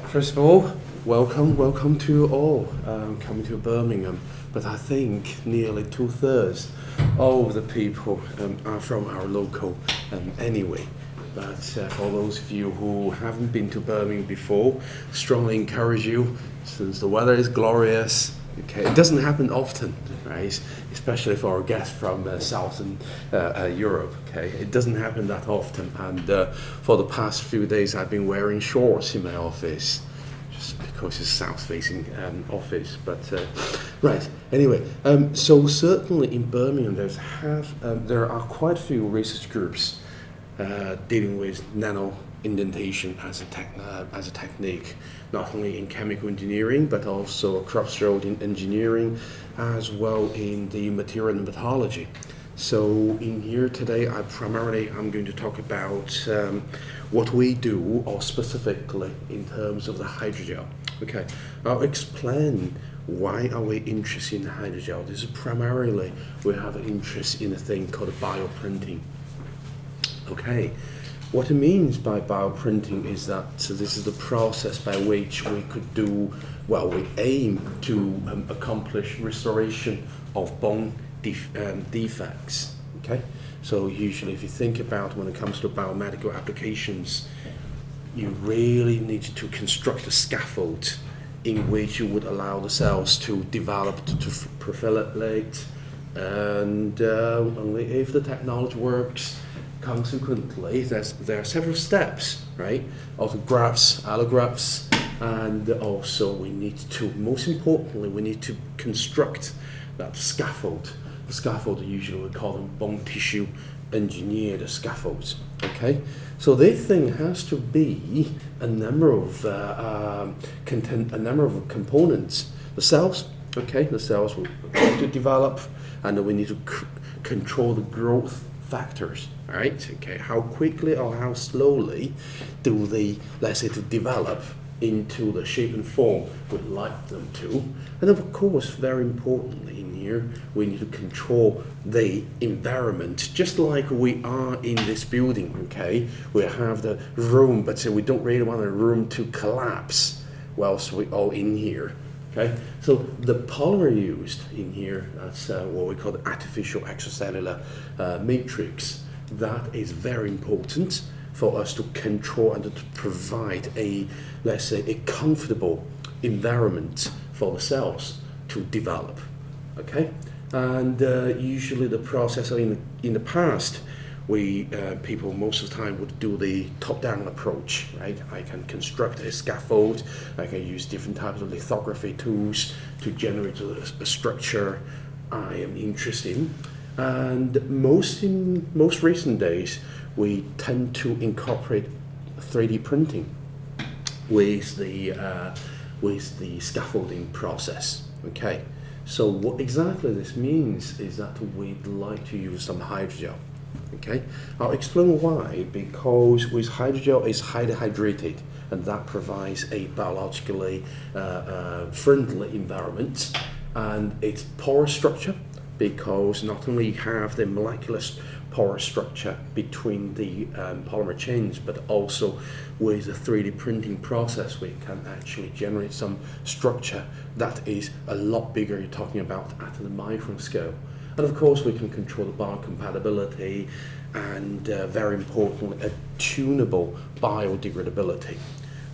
First of all, welcome to all coming to Birmingham. But I think nearly 2/3 of the people are from our local anyway. But for those of you who haven't been to Birmingham before, strongly encourage you, since the weather is glorious. Okay, it doesn't happen often, right? Especially for our guests from Southern Europe. Okay, it doesn't happen that often. And for the past few days, I've been wearing shorts in my office, just because it's south-facing office. But right, anyway, so certainly in Birmingham, there are quite a few research groups dealing with nano indentation as a technique, not only in chemical engineering but also across the road in engineering, as well in the material and metallurgy. So in here today, I'm going to talk about what we do, or specifically in terms of the hydrogel. Okay, I'll explain why are we interested in hydrogel. This is primarily we have an interest in a thing called bioprinting. Okay, what it means by bioprinting is that this is the process by which we could do, well, we aim to accomplish restoration of bone defects. Okay, so usually if you think about when it comes to biomedical applications, you really need to construct a scaffold in which you would allow the cells to develop, to proliferate, and only if the technology works. Consequently, there are several steps, right? Autografts, allografts, and also most importantly, we need to construct that scaffold. The scaffold, usually we call them bone tissue engineered scaffolds. Okay, so this thing has to be a number of components. The cells, okay, the cells will going to develop, and then we need to control the growth factors. All right, okay, how quickly or how slowly do they, let's say, to develop into the shape and form we'd like them to. And of course, very importantly in here, we need to control the environment, just like we are in this building. Okay, we have the room, but we don't really want the room to collapse whilst we're all in here. Okay, so the polymer used in here, that's what we call the artificial extracellular matrix. That is very important for us to control and to provide a, let's say, a comfortable environment for the cells to develop. Okay, and usually the process in the past, people most of the time would do the top-down approach, right? I can construct a scaffold, I can use different types of lithography tools to generate a structure I am interested in. And in most recent days, we tend to incorporate 3D printing with the scaffolding process. Okay, so what exactly this means is that we'd like to use some hydrogel. Okay, I'll explain why. Because with hydrogel is highly hydrated, and that provides a biologically friendly environment, and its porous structure, because not only have the molecular porous structure between the polymer chains, but also with the 3D printing process, we can actually generate some structure that is a lot bigger. You're talking about at the micron scale. And of course, we can control the biocompatibility and, very importantly, a tunable biodegradability,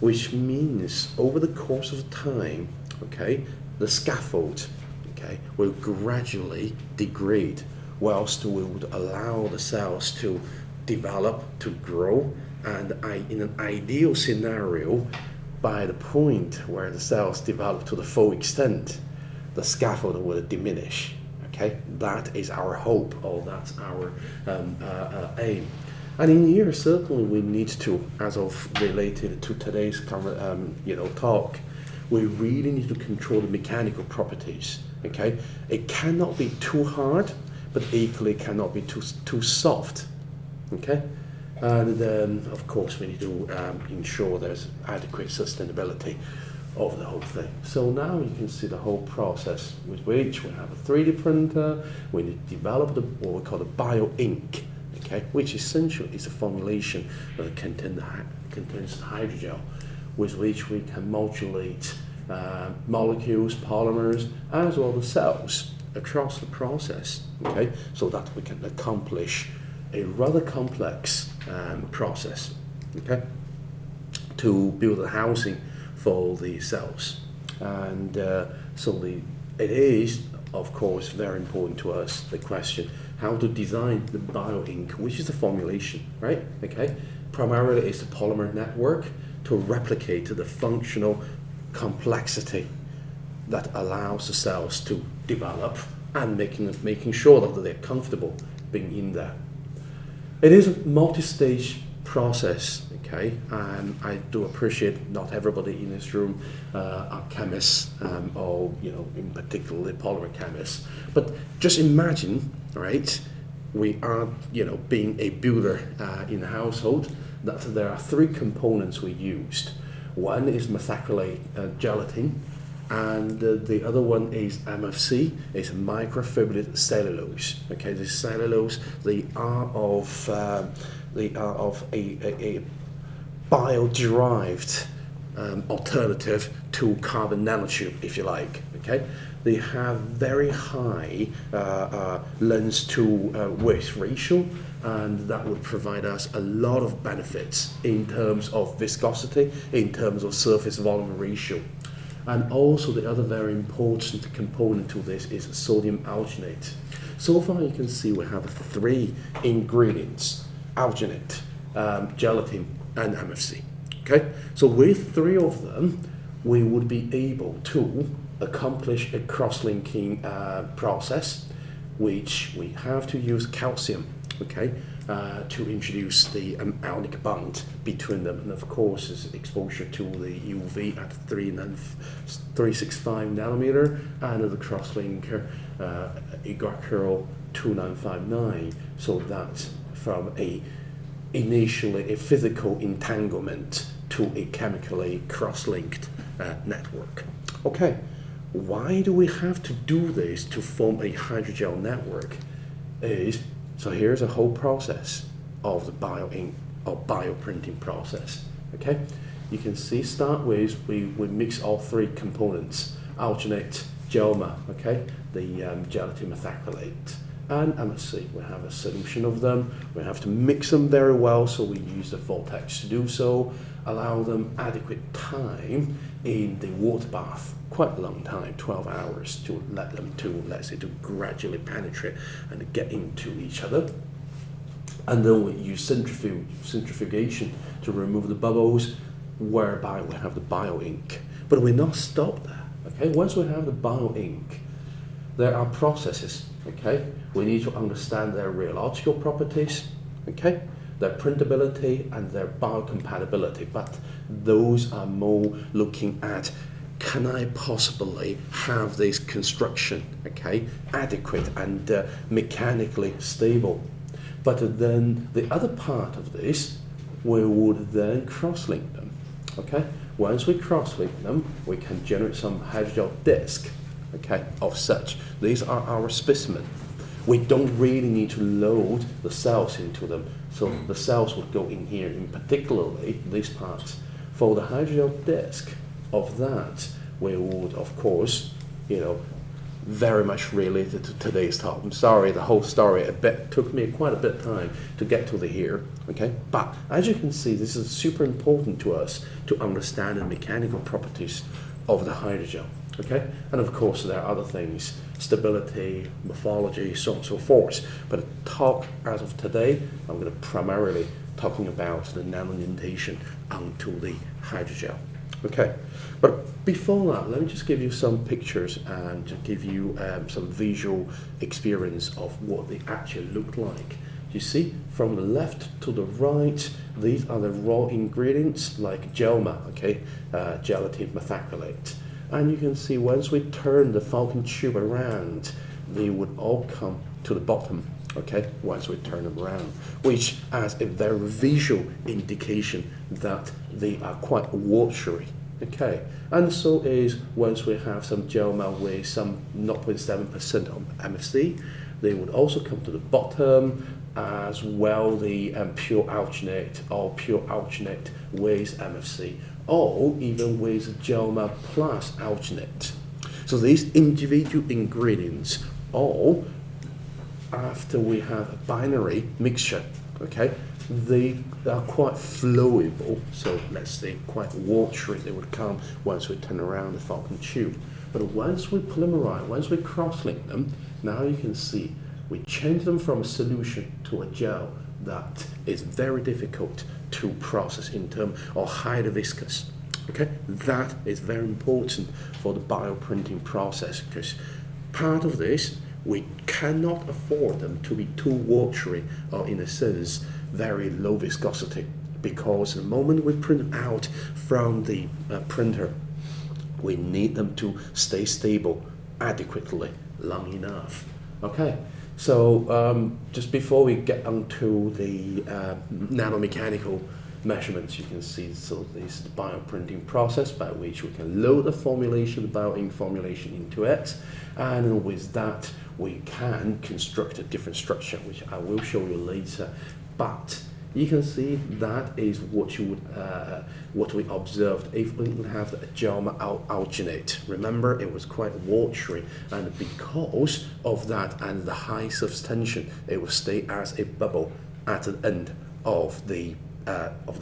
which means over the course of time, okay, the scaffold, okay, will gradually degrade, whilst we would allow the cells to develop, to grow, and in an ideal scenario, by the point where the cells develop to the full extent, the scaffold will diminish. Okay, that is our hope, or that's our aim. And in here, certainly we need to, as of related to today's talk, we really need to control the mechanical properties. Okay, it cannot be too hard, but equally cannot be too soft. Okay, and then of course we need to ensure there's adequate sustainability of the whole thing. So now you can see the whole process with which we have a 3D printer. We need to develop what we call the bio ink, okay, which essentially is a formulation that contains hydrogel. with which we can modulate molecules, polymers, as well as cells across the process, okay, so that we can accomplish a rather complex process, okay, to build a housing for the cells. And it is, of course, very important to us, the question, how to design the bioink, which is the formulation, right, okay? Primarily it's the polymer network to replicate the functional complexity that allows the cells to develop and making sure that they're comfortable being in there. It is a multi-stage process, okay, and I do appreciate not everybody in this room are chemists or, you know, in particular polymer chemists, but just imagine, right, we are, you know, being a builder in a household, that there are three components we used. One is methacrylate gelatin, and the other one is MFC, is microfibrillated cellulose. Okay, the cellulose, they are of a bio-derived alternative to carbon nanotube, if you like. Okay, they have very high length to width ratio, and that would provide us a lot of benefits in terms of viscosity, in terms of surface volume ratio. And also the other very important component to this is sodium alginate. So far you can see we have three ingredients: alginate, gelatin, and MFC. Okay, so with three of them, we would be able to accomplish a cross-linking process, which we have to use calcium, okay, to introduce the ionic bond between them, and of course is exposure to the UV at 365 nanometer, and the cross-linker Igakuro 2959, so that from initially a physical entanglement to a chemically cross-linked network. Okay, why do we have to do this to form a hydrogel network? So here's a whole process of the bioink or bioprinting process. Okay, you can see, start with, we mix all three components: alginate, gelma, okay, the gelatin methacrylate, and MSC. We have a solution of them. We have to mix them very well, so we use the vortex to do so, allow them adequate time in the water bath, quite a long time, 12 hours, to let them to, let's say, to gradually penetrate and get into each other. And then we use centrifugation to remove the bubbles, whereby we have the bioink. But we're not stopped there, okay? Once we have the bioink, there are processes, okay? We need to understand their rheological properties, okay? Their printability and their biocompatibility, but those are more looking at, can I possibly have this construction, okay, adequate and mechanically stable? But then the other part of this, we would then cross-link them, okay? Once we cross-link them, we can generate some hydrogel disc, okay, of such. These are our specimen. We don't really need to load the cells into them, so the cells would go in here, in particularly these parts. For the hydrogel disc of that, we would, of course, you know, very much related to today's talk. I'm sorry, the whole story took me quite a bit of time to get to the here, okay? But as you can see, this is super important to us to understand the mechanical properties of the hydrogel, okay? And of course, there are other things, stability, morphology, so on and so forth. But the talk as of today, I'm going to primarily talking about the nanonutation onto the hydrogel. Okay, but before that, let me just give you some pictures and to give you some visual experience of what they actually look like. You see, from the left to the right, these are the raw ingredients like gelma, okay, gelatin methacrylate. And you can see once we turn the falcon tube around, they would all come to the bottom, okay, once we turn them around, which has a very visual indication that they are quite watery, okay. And so is once we have some gelma with some 0.7% of MFC, they would also come to the bottom, as well the pure alginate or pure alginate with MFC or even with Gelma plus alginate. So these individual ingredients, all after we have a binary mixture, okay, they are quite flowable, so let's say quite watery they would come once we turn around the Falcon tube. But once we polymerize, once we cross-link them, now you can see we change them from a solution to a gel that is very difficult to process in terms of highly viscous. Okay, that is very important for the bioprinting process, because part of this, we cannot afford them to be too watery or, in a sense, very low viscosity, because the moment we print out from the printer, we need them to stay stable adequately long enough. Okay, so just before we get onto the nanomechanical measurements, you can see, so this is the bioprinting process by which we can load the formulation, the bioink formulation into it, and with that we can construct a different structure, which I will show you later. But you can see that is what you would, what we observed if we would have the Gelma alginate. Remember, it was quite watery, and because of that and the high surface tension, it will stay as a bubble at the end of the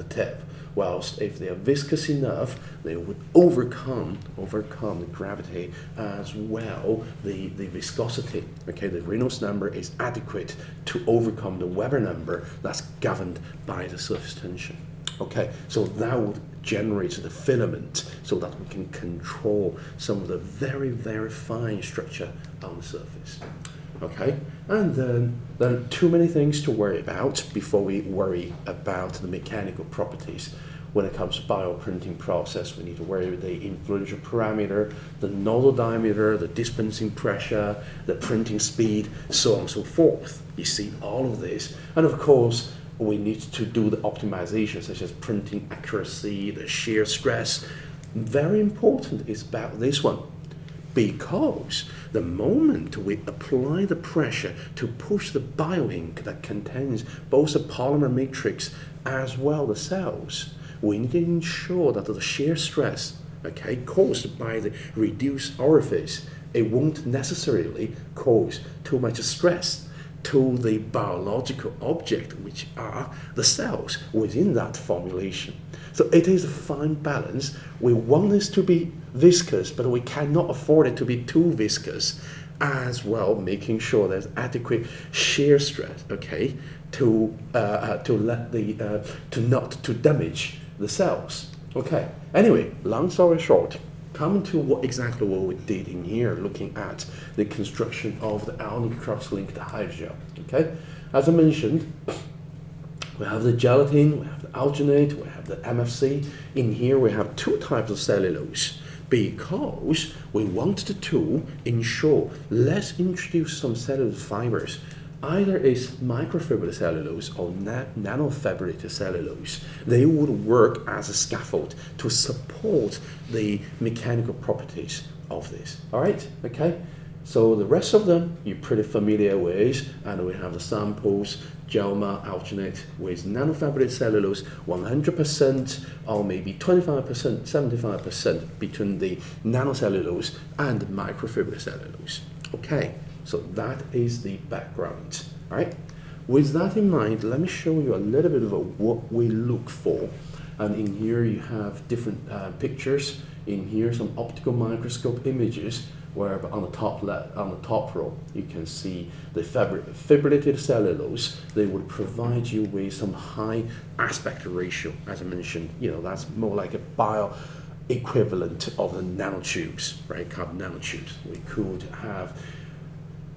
tip. Whilst if they are viscous enough, they would overcome the gravity as well, the viscosity. Okay, the Reynolds number is adequate to overcome the Weber number that's governed by the surface tension. Okay, so that would generate the filament so that we can control some of the very, very fine structure on the surface. Okay, and then there are too many things to worry about before we worry about the mechanical properties. When it comes to bioprinting process, we need to worry with the influential parameter, the nozzle diameter, the dispensing pressure, the printing speed, so on and so forth. You see all of this, and of course we need to do the optimization, such as printing accuracy, the shear stress. Very important is about this one, because the moment we apply the pressure to push the bioink that contains both the polymer matrix as well the cells, we need to ensure that the shear stress, okay, caused by the reduced orifice, it won't necessarily cause too much stress to the biological object, which are the cells within that formulation. So it is a fine balance. We want this to be viscous, but we cannot afford it to be too viscous, as well making sure there's adequate shear stress, okay, to let the not to damage the cells. Okay. Anyway, long story short, coming to what exactly what we did in here, looking at the construction of the ionic cross-linked hydrogel. Okay, as I mentioned, we have the gelatin, we have the alginate, we have the MFC. In here we have two types of cellulose, because we wanted to ensure, let's introduce some cellulose fibers. Either is microfibrillated cellulose or nanofibrillated cellulose. They would work as a scaffold to support the mechanical properties of this. All right, okay? So the rest of them you're pretty familiar with, and we have the samples, Gelma alginate with nanofibrillated cellulose, 100% or maybe 25%, 75% between the nanocellulose and microfibrillated cellulose. Okay. So that is the background, all right? With that in mind, let me show you a little bit of what we look for. And in here you have different pictures. In here, some optical microscope images, where on the top row, you can see the fibrillated cellulose. They would provide you with some high aspect ratio, as I mentioned. You know, that's more like a bio equivalent of the nanotubes, right? Carbon nanotubes. We could have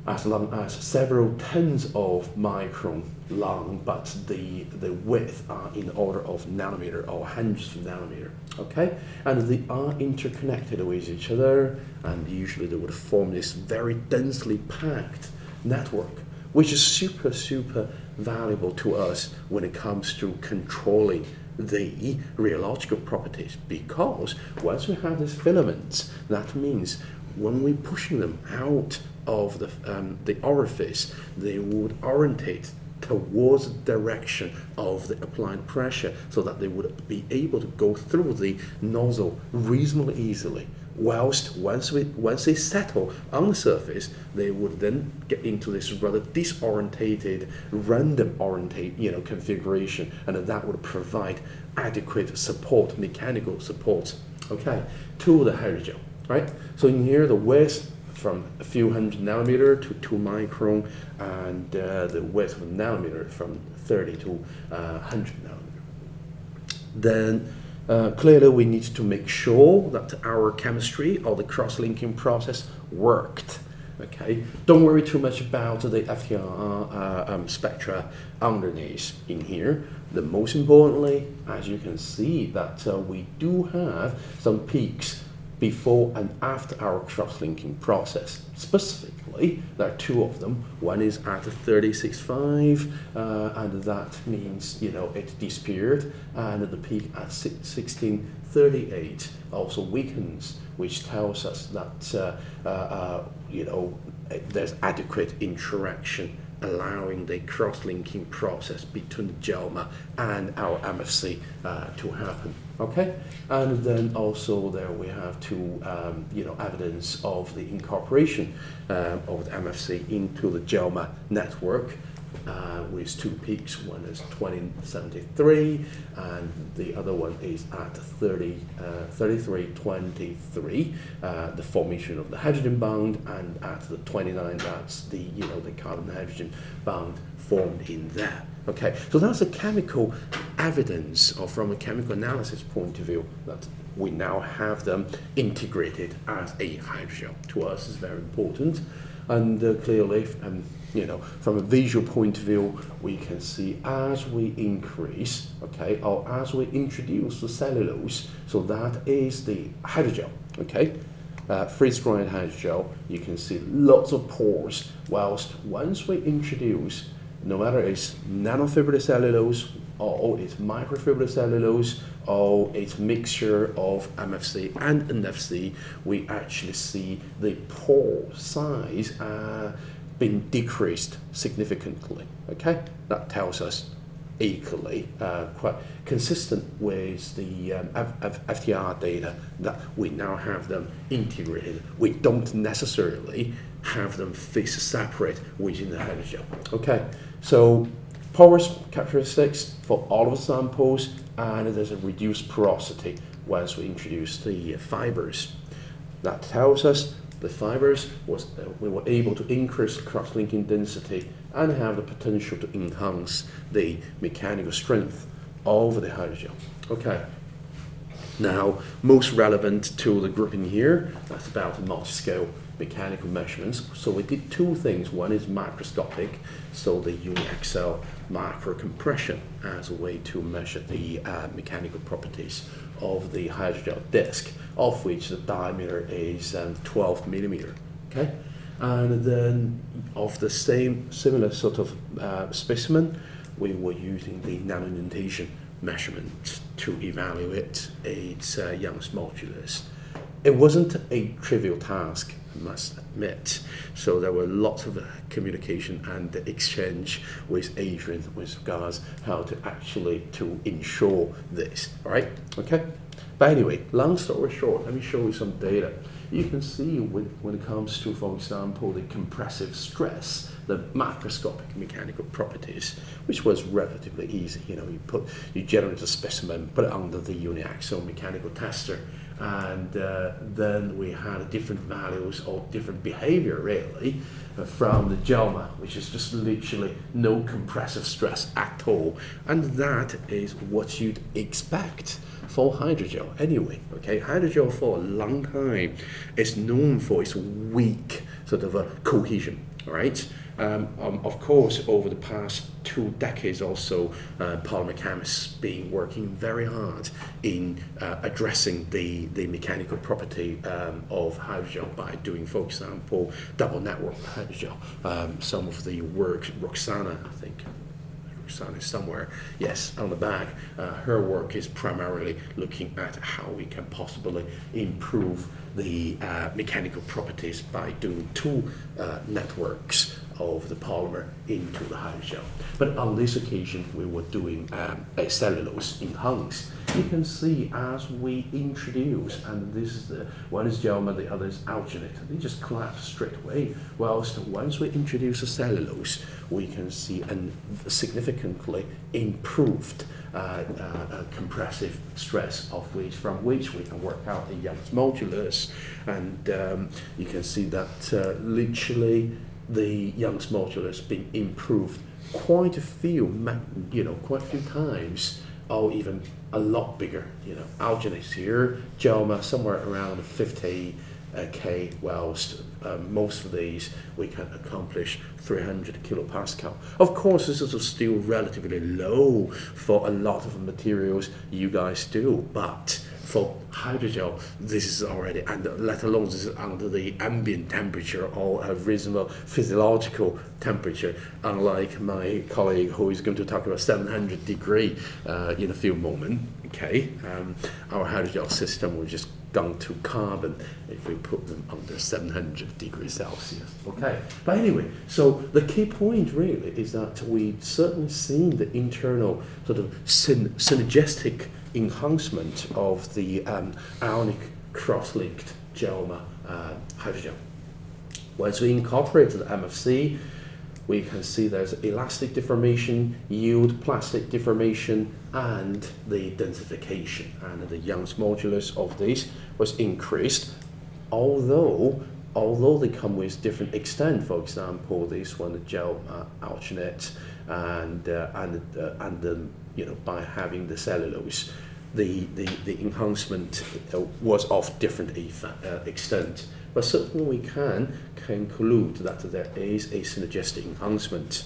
as long as several tens of micron long, but the width are in the order of nanometer or hundreds of nanometer, okay? And they are interconnected with each other, and usually they would form this very densely packed network, which is super, super valuable to us when it comes to controlling the rheological properties, because once we have these filaments, that means when we're pushing them out of the orifice, they would orientate towards the direction of the applied pressure so that they would be able to go through the nozzle reasonably easily. Whilst once they settle on the surface, they would then get into this rather disorientated, random orientate, configuration, and that would provide adequate support, mechanical support, okay, to the hydrogel, right? So in here, the width from a few hundred nanometer to 2 micron, and the width of a nanometer from 30 to 100 nanometer. Then clearly we need to make sure that our chemistry or the cross-linking process worked. Okay, don't worry too much about the FTIR spectra underneath in here. The most importantly, as you can see, that we do have some peaks before and after our cross-linking process. Specifically, there are two of them. One is at 36.5, and that means it disappeared, and the peak at 1638 also weakens, which tells us that there's adequate interaction allowing the cross-linking process between the GELMA and our MFC to happen. Okay, and then also there we have two, evidence of the incorporation of the MFC into the GELMA network with two peaks. One is 2073, and the other one is at 3323. The formation of the hydrogen bond, and at the 29, that's the the carbon hydrogen bond formed in there. Okay, so that's a chemical evidence, or from a chemical analysis point of view, that we now have them integrated as a hydrogel. To us is very important, and clearly, from a visual point of view, we can see as we increase, okay, or as we introduce the cellulose, so that is the hydrogel, okay, freeze-dried hydrogel, you can see lots of pores, whilst once we introduce, no matter it's nanofibrillary cellulose, or it's microfibrillary cellulose, or it's mixture of MFC and NFC, we actually see the pore size being decreased significantly. Okay, that tells us equally quite consistent with the FTR data that we now have them integrated. We don't necessarily have them fixed separate within the hydrogel. Okay, so porous characteristics for all of the samples, and there's a reduced porosity once we introduce the fibers. That tells us the fibers we were able to increase cross-linking density and have the potential to enhance the mechanical strength of the hydrogel. Okay. Now, most relevant to the grouping here, that's about multi-scale mechanical measurements. So we did two things. One is microscopic, so the uniaxial macro compression as a way to measure the mechanical properties of the hydrogel disc, of which the diameter is 12 millimeter. Okay, and then of the similar sort of specimen, we were using the nanoindentation measurement to evaluate its Young's modulus. It wasn't a trivial task, I must admit. So there were lots of communication and exchange with Adrian with regards how to actually to ensure this. All right, okay. But anyway, long story short, let me show you some data. You can see when it comes to, for example, the compressive stress, the macroscopic mechanical properties, which was relatively easy. You generate a specimen, put it under the uniaxial mechanical tester, and then we had different values or different behavior really from the GELMA, which is just literally no compressive stress at all, and that is what you'd expect for hydrogel anyway. Okay, hydrogel for a long time is known for its weak sort of a cohesion. All right. Of course, over the past 2 decades or so, polymer chemists been working very hard in addressing the mechanical property of hydrogel by doing, for example, double network hydrogel. Some of the work, Roxana, I think, Roxana is somewhere, yes, on the back. Her work is primarily looking at how we can possibly improve the mechanical properties by doing 2 networks of the polymer into the hydrogel. But on this occasion, we were doing a cellulose enhance. You can see as we introduce, and this is one is Gelma, the other is alginate, they just collapse straight away. Whilst once we introduce a cellulose, we can see a significantly improved compressive stress from which we can work out the Young's modulus, and you can see that literally the Young's modulus being improved quite a few times, or even a lot bigger. Alginate here, Gelma somewhere around 50 K, whilst most of these we can accomplish 300 kilopascal. Of course, this is still relatively low for a lot of materials you guys do, but for hydrogel, this is already, and let alone this is under the ambient temperature or a reasonable physiological temperature, unlike my colleague who is going to talk about 700 degree in a few moments. Okay, our hydrogel system will just gone to carbon if we put them under 700 degrees Celsius. Okay, but anyway, so the key point really is that we've certainly seen the internal sort of synergistic enhancement of the ionic cross-linked Gelma hydrogel. Once we incorporate the MFC, we can see there's elastic deformation, yield plastic deformation, and the densification. And the Young's modulus of this was increased, although they come with different extent. For example, this one, the gel alginate, and by having the cellulose, the enhancement was of different extent. But certainly we can conclude that there is a synergistic enhancement,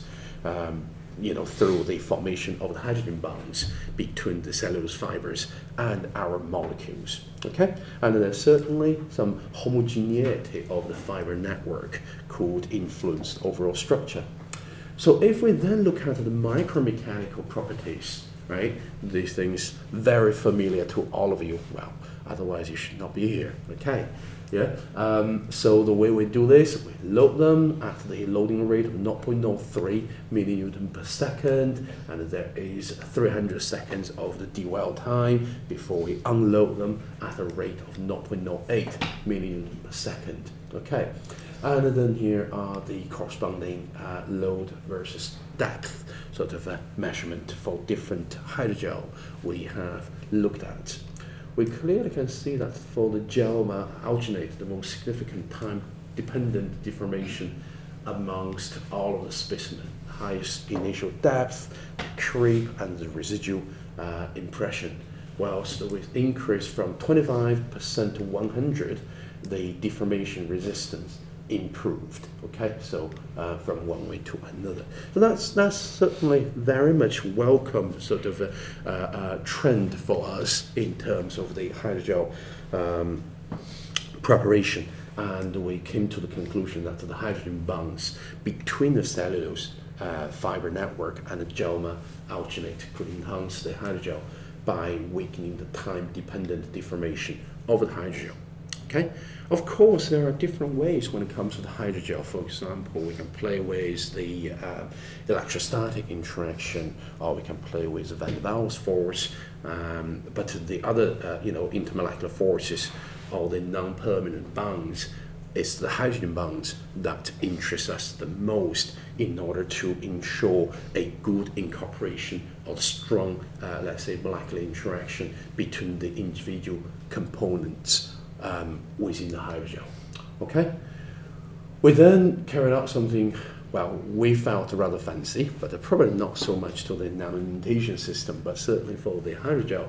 through the formation of the hydrogen bonds between the cellulose fibers and our molecules. Okay, and there's certainly some homogeneity of the fiber network could influence the overall structure. So if we then look at the micromechanical properties, right, these things very familiar to all of you. Well, otherwise you should not be here. Okay. Yeah. So the way we do this, we load them at the loading rate of 0.03 millinewton per second, and there is 300 seconds of the dwell time before we unload them at a rate of 0.08 millinewton per second. Okay. And then here are the corresponding load versus depth sort of a measurement for different hydrogel we have looked at. We clearly can see that for the Gelma alginate, the most significant time-dependent deformation amongst all of the specimen, highest initial depth, creep, and the residual impression. Whilst with increase from 25% to 100, the deformation resistance improved. Okay, so from one way to another. So that's certainly very much welcome sort of a trend for us in terms of the hydrogel preparation, and we came to the conclusion that the hydrogen bonds between the cellulose fiber network and the Gelma alginate could enhance the hydrogel by weakening the time-dependent deformation of the hydrogel. Okay. Of course, there are different ways when it comes to the hydrogel. For example, we can play with the electrostatic interaction, or we can play with the van der Waals force. But the other, intermolecular forces, or the non-permanent bonds, it's the hydrogen bonds that interest us the most in order to ensure a good incorporation of strong, let's say, molecular interaction between the individual components within the hydrogel. Okay? We then carried out something, well, we felt rather fancy, but probably not so much to the nanoindentation system, but certainly for the hydrogel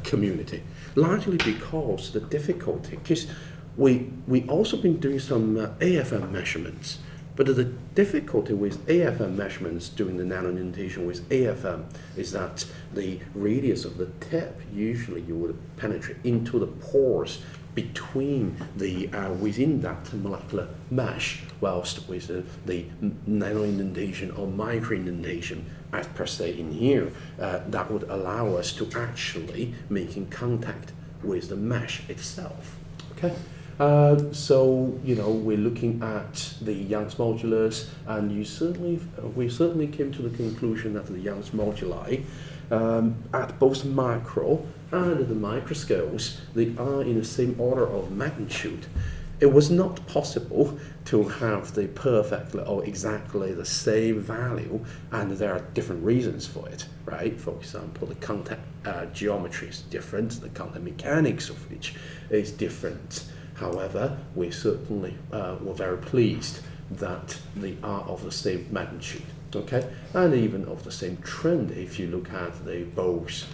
community. Largely because the difficulty, because we also been doing some AFM measurements, but the difficulty with AFM measurements doing the nanoindentation with AFM is that the radius of the tip, usually you would penetrate into the pores between the within that molecular mesh, whilst with the nanoindentation or microindentation, as per se in here, that would allow us to actually making contact with the mesh itself. Okay, So we're looking at the Young's modulus, and we certainly came to the conclusion that the Young's moduli, at both macro and the micro scales, they are in the same order of magnitude. It was not possible to have the perfectly or exactly the same value, and there are different reasons for it, right? For example, the contact geometry is different, the contact mechanics of which is different. However, we certainly were very pleased that they are of the same magnitude, okay? And even of the same trend if you look at the both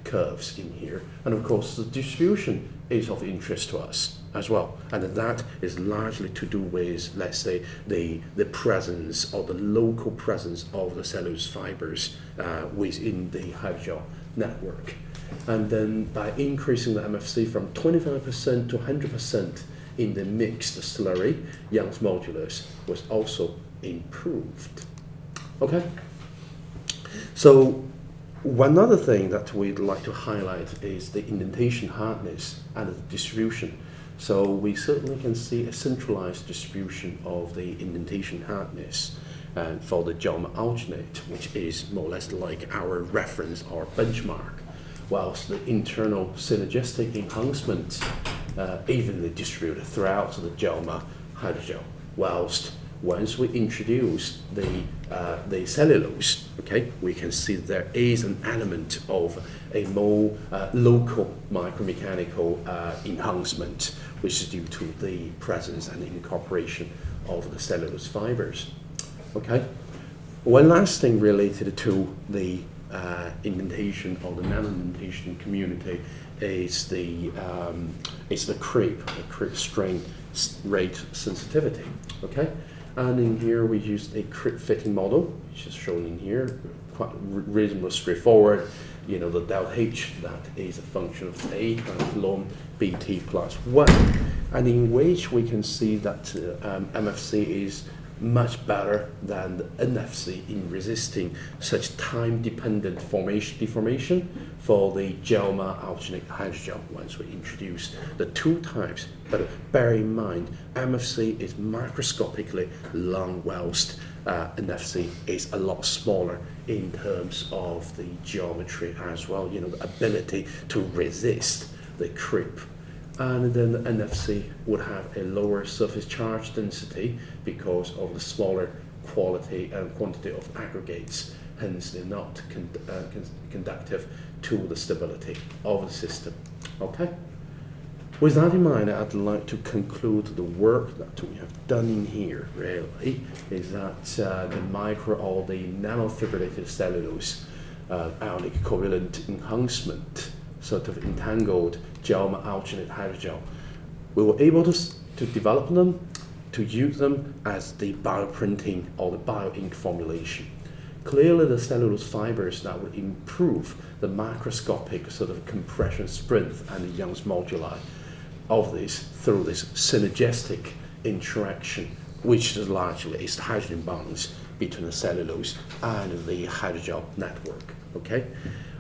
curves in here. And of course, the distribution is of interest to us as well. And that is largely to do with, let's say, the presence or the local presence of the cellulose fibers within the hydrogel network. And then by increasing the MFC from 25% to 100% in the mixed slurry, Young's modulus was also improved. Okay? So one other thing that we'd like to highlight is the indentation hardness and the distribution. So we certainly can see a centralized distribution of the indentation hardness for the Joma alginate, which is more or less like our reference or benchmark, whilst the internal synergistic enhancement evenly distributed throughout the Joma hydrogel, whilst once we introduce the cellulose, okay, we can see there is an element of a more local micromechanical enhancement, which is due to the presence and incorporation of the cellulose fibers. Okay. One last thing related to the indentation or the nano-indentation community is the creep strain rate sensitivity. Okay. And in here we used a creep fitting model, which is shown in here, quite reasonably straightforward. The delta H, that is a function of A times ln BT plus 1, and in which we can see that MFC is much better than the NFC in resisting such time-dependent deformation for the Joma alginate hydrogel once we introduce the two types. But bear in mind, MFC is microscopically long, whilst NFC is a lot smaller in terms of the geometry as well, the ability to resist the creep. And then the NFC would have a lower surface charge density because of the smaller quality and quantity of aggregates, hence they're not conductive to the stability of the system. Okay? With that in mind, I'd like to conclude the work that we have done in here, really, is that the micro or the nanofibrillated cellulose ionic covalent enhancement sort of entangled Joma alginate hydrogel. We were able to develop them, to use them as the bioprinting or the bioink formulation. Clearly the cellulose fibers that would improve the macroscopic sort of compression strength and the Young's moduli of this through this synergistic interaction, which is largely is the hydrogen bonds between the cellulose and the hydrogel network. Okay?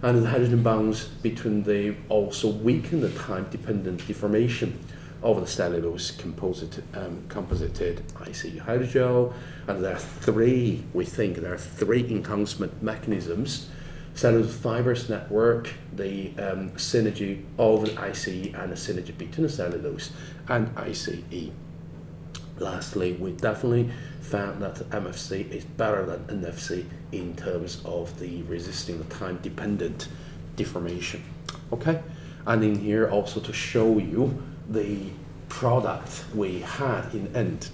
And the hydrogen bonds between the also weaken the time-dependent deformation of the cellulose composited IC hydrogel. And there are three enhancement mechanisms: cellulose fibers network, the synergy of the ICE and the synergy between the cellulose and ICE. Lastly, we definitely found that MFC is better than NFC in terms of the resisting the time-dependent deformation. Okay, and in here also to show you the product we had in end,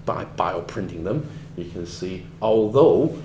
by bioprinting them. You can see, although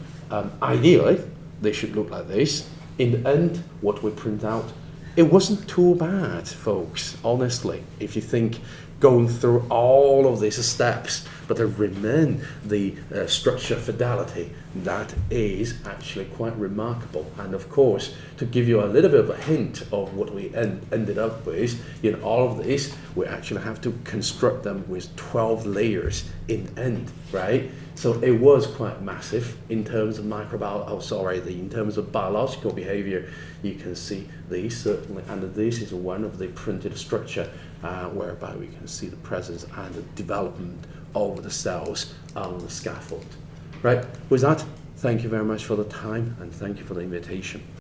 ideally they should look like this, in the end, what we print out, it wasn't too bad, folks, honestly, if you think going through all of these steps, but there remain the structure fidelity that is actually quite remarkable. And of course, to give you a little bit of a hint of what we ended up with, in all of this, we actually have to construct them with 12 layers in end, right? So it was quite massive in terms of in terms of biological behavior. You can see these certainly, and this is one of the printed structure whereby we can see the presence and the development of the cells on the scaffold. Right, with that, thank you very much for the time and thank you for the invitation.